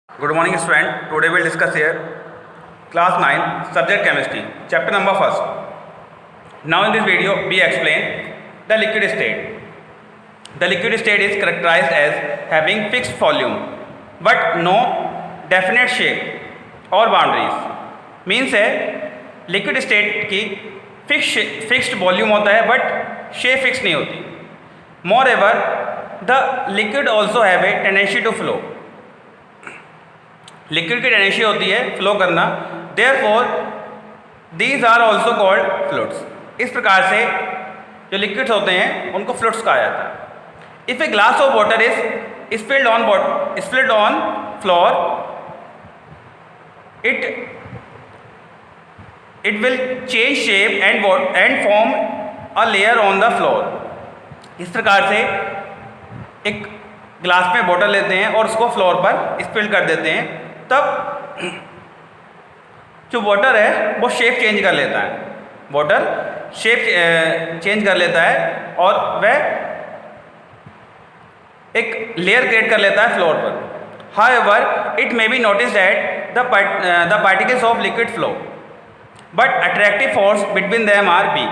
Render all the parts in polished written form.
Good morning student. Today we will discuss here class 9 subject chemistry chapter number first. Now in this video we explain the liquid state. The liquid state is characterized as having fixed volume but no definite shape or boundaries. Means है liquid state की fixed volume होता है but shape fixed नहीं होती. Moreover, the liquid also have a tendency to flow. Liquid की tendency होती है flow करना, therefore these are also called fluids. इस प्रकार से जो लिक्विड्स होते हैं उनको फ्लूइड्स कहा जाता है. If a glass of water is spilled on floor it will change shape and form a layer on the floor. इस प्रकार से एक ग्लास में वाटर लेते हैं और उसको फ्लोर पर स्पिल कर देते हैं, तब जो वाटर है वो शेप चेंज कर लेता है. वाटर शेप चेंज कर लेता है और वह एक लेयर क्रिएट कर लेता है फ्लोर पर. However it may be notice that the particles of liquid flow but attractive force between them are weak.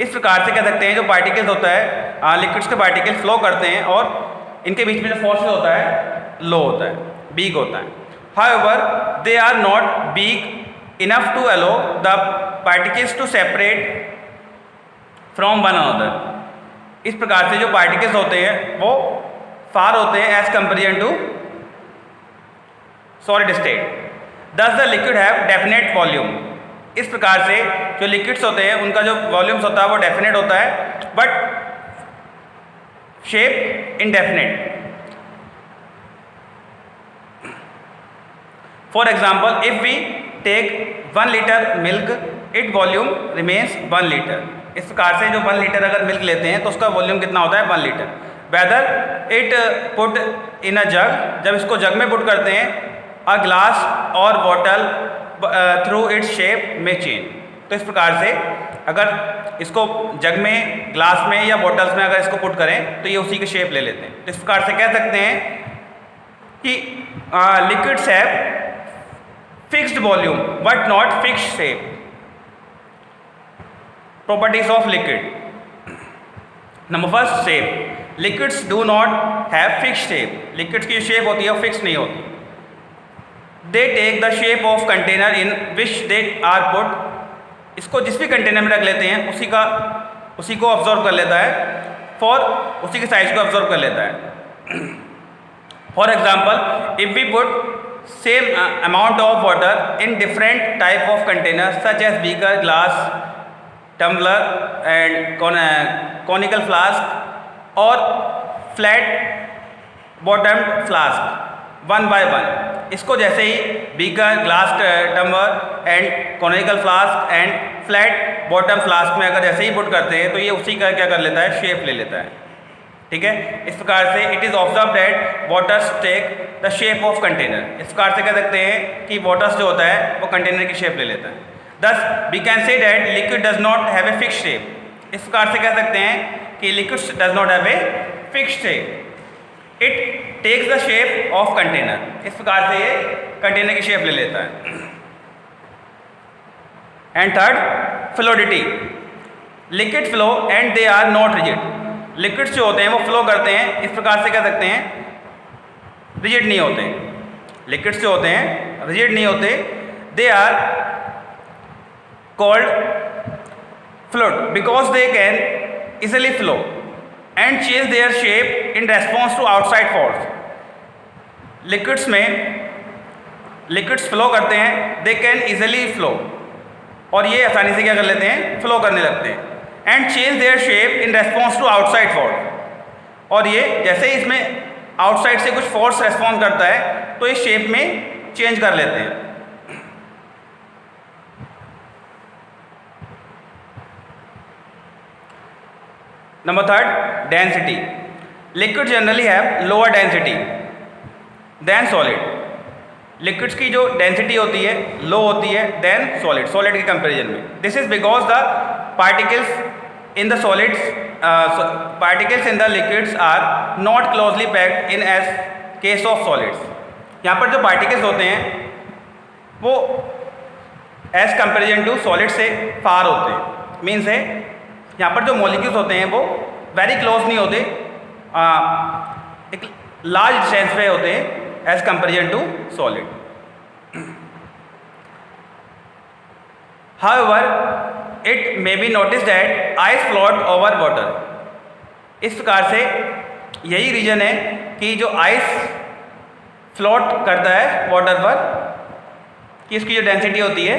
इस प्रकार से कह सकते हैं जो पार्टिकल्स होता है लिक्विड्स के पार्टिकल फ्लो करते हैं और इनके बीच में जो फोर्स होता है लो होता है, वीक होता है. However, they are not big enough to allow the particles to separate from one another. इस प्रकार से जो पार्टिकल्स होते हैं वो फार होते हैं as comparison to solid state. Thus the liquid have definite volume. इस प्रकार से जो लिक्विड्स होते हैं उनका जो वॉल्यूम्स होता है वो डेफिनेट होता है but shape indefinite. For example, if we take 1 liter milk, its volume remains 1 liter. इस प्रकार से जो 1 लीटर अगर मिल्क लेते हैं तो उसका वॉल्यूम कितना होता है 1 litre. Whether it put in a jug, जब इसको जग में पुट करते हैं, अ ग्लास और बॉटल थ्रू इट्स शेप में चेंज. तो इस प्रकार से अगर इसको जग में, ग्लास में या बॉटल्स में अगर इसको पुट करें तो ये उसी की शेप ले लेते हैं. तो इस प्रकार से कह सकते हैं कि liquids have fixed volume but not fixed shape. Properties of liquid. Number first, shape. Liquids do not have fixed shape. Liquids की shape होती है वो fixed नहीं होती. They take the shape of container in which they are put. इसको जिस भी container में रख लेते हैं उसी को ऑब्जर्व कर लेता है, उसी के साइज को ऑब्जर्व कर लेता है. For example, if we put same amount of water in different type of containers such as beaker, glass, tumbler and conical flask or flat bottomed flask one by one. इसको जैसे ही beaker, glass, tumbler and conical flask and flat bottom flask में अगर जैसे ही put करते हैं तो ये उसी का क्या कर लेता है, शेप ले लेता है. ठीक है. इस प्रकार से it is observe that waters take the shape of container. इस प्रकार से कह सकते हैं कि वाटर्स जो होता है वो कंटेनर की शेप ले लेता है. Thus we can say that liquid does not have a fixed shape. इस प्रकार से कह सकते हैं कि liquid does not have a fixed shape. It takes the shape of container. इस प्रकार से ये कंटेनर की शेप ले लेता है. And third, fluidity. Liquid flow and they are not rigid. Liquids जो होते हैं वो फ्लो करते हैं, इस प्रकार से कह सकते हैं रिजिड नहीं होते. लिक्विड्स जो होते हैं रिजिड नहीं होते. They are called fluid because they can easily flow and change their shape in response to outside force. Liquids में लिक्विड्स फ्लो करते हैं, दे कैन इजिली फ्लो और ये आसानी से क्या कर लेते हैं, फ्लो करने लगते हैं. And change their shape in response to outside force. और ये जैसे ही इसमें आउटसाइड से कुछ फोर्स रेस्पॉन्स करता है तो ये शेप में चेंज कर लेते हैं. Number third, density. Liquid generally have lower density then solid. Liquids की जो डेंसिटी होती है लो होती है देन सॉलिड के कंपेरिजन में. This is because the particles in the liquids are not closely packed in as case of solids. यहाँ पर जो पार्टिकल्स होते हैं वो एज कंपेरिजन टू सॉलिड से फार होते हैं। मीन्स है यहाँ पर जो मॉलिक्यूल्स होते हैं वो वेरी क्लोज नहीं होते, एक लार्ज डिस्टेंस पे होते हैं as comparison to solid. However, it may be noticed that ice float over water। इस प्रकार से यही रीजन है कि जो आइस फ्लोट करता है वाटर पर कि इसकी जो डेंसिटी होती है,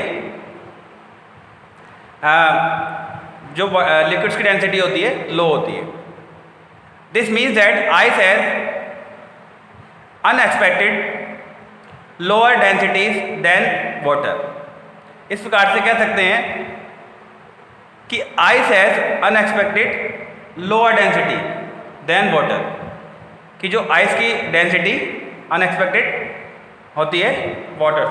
जो लिक्विड्स की डेंसिटी होती है लो होती है। This means that ice has unexpected lower densities than water. इस प्रकार से कह सकते हैं कि ice has unexpected lower density than water, कि जो आइस की डेंसिटी अनएक्सपेक्टेड होती है water.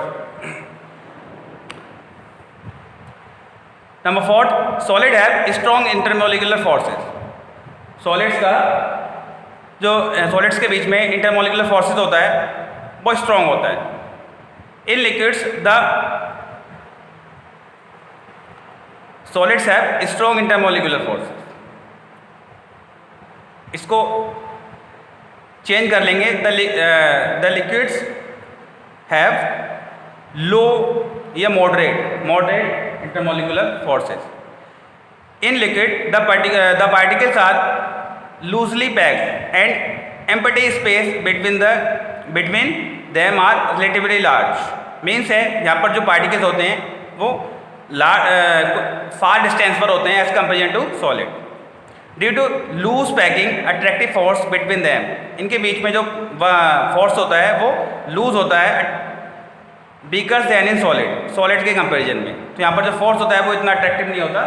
Number 4, solid have strong intermolecular forces. Solids का जो सॉलिड्स के बीच में इंटरमोलिकुलर फोर्सेस होता है वो स्ट्रॉन्ग होता है। In liquids the solids have strong intermolecular forces. इसको चेंज कर लेंगे, द लिक्विड्स हैव लो या moderate intermolecular forces. In liquid the particles are loosely packed and empty space between them are relatively large. Means है यहाँ पर जो particles होते हैं वो फार डिस्टेंस पर होते हैं as comparison to solid. Due to loose packing attractive force between them, इनके बीच में जो फोर्स होता है वो लूज होता है वीकर देन इन सॉलिड के कंपेरिजन में। तो यहाँ पर जो फोर्स होता है वो इतना अट्रैक्टिव नहीं होता,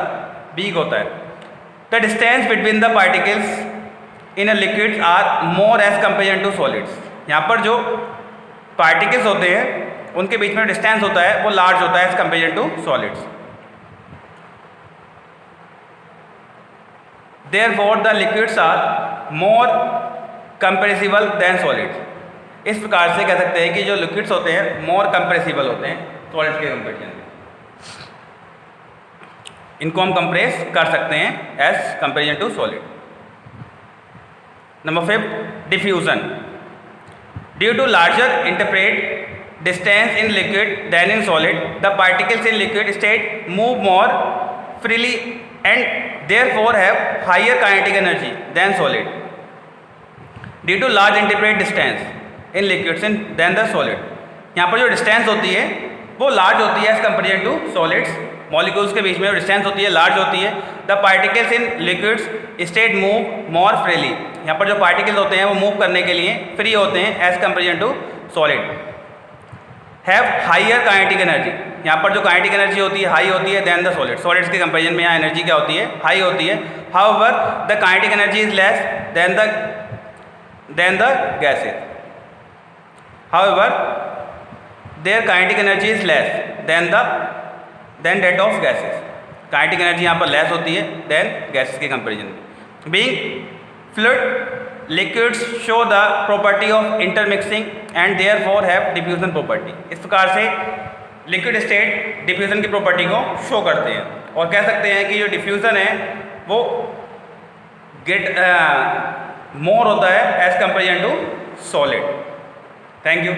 वीक होता है। The distance between the particles in a liquid are more as comparison to solids. यहाँ पर जो पार्टिकल्स होते हैं उनके बीच में डिस्टेंस होता है वो लार्ज होता है as comparison to solids. Therefore, the liquids are more compressible than solids। इस प्रकार से कह सकते हैं कि जो लिक्विड्स होते हैं मोर कंप्रेसिबल होते हैं सॉलिड्स के कंपेरिजन में। इनको हम कंप्रेस कर सकते हैं as comparison to solid. Number 5, diffusion. Due to larger interpret distance in liquid than in solid, the particles in liquid state move more freely and therefore have higher kinetic energy than solid due to large intermediate distance in liquids than the solid। यहाँ पर जो distance होती है वो large होती है as comparison to solids. Molecules के बीच में जो डिस्टेंस होती है लार्ज होती है। The particles in liquids state move more freely, यहाँ पर जो पार्टिकल्स होते हैं वो मूव करने के लिए फ्री होते हैं as comparison to solid. Have higher kinetic energy, यहाँ पर जो काइनेटिक एनर्जी होती है हाई होती है देन द सॉलिड। सॉलिड्स के कंपेरिजन में यहाँ एनर्जी क्या होती है, हाई होती है। However the kinetic energy is less than the gases. However their kinetic energy is less than that of gases. Kinetic energy यहाँ पर लेस होती है देन गैसेस के कंपेरिजन में। Being fluid liquids show the property of intermixing and therefore have diffusion property. इस प्रकार से liquid state diffusion की प्रॉपर्टी को शो करते हैं और कह सकते हैं कि जो डिफ्यूजन है वो मोर होता है as comparison to solid. Thank you.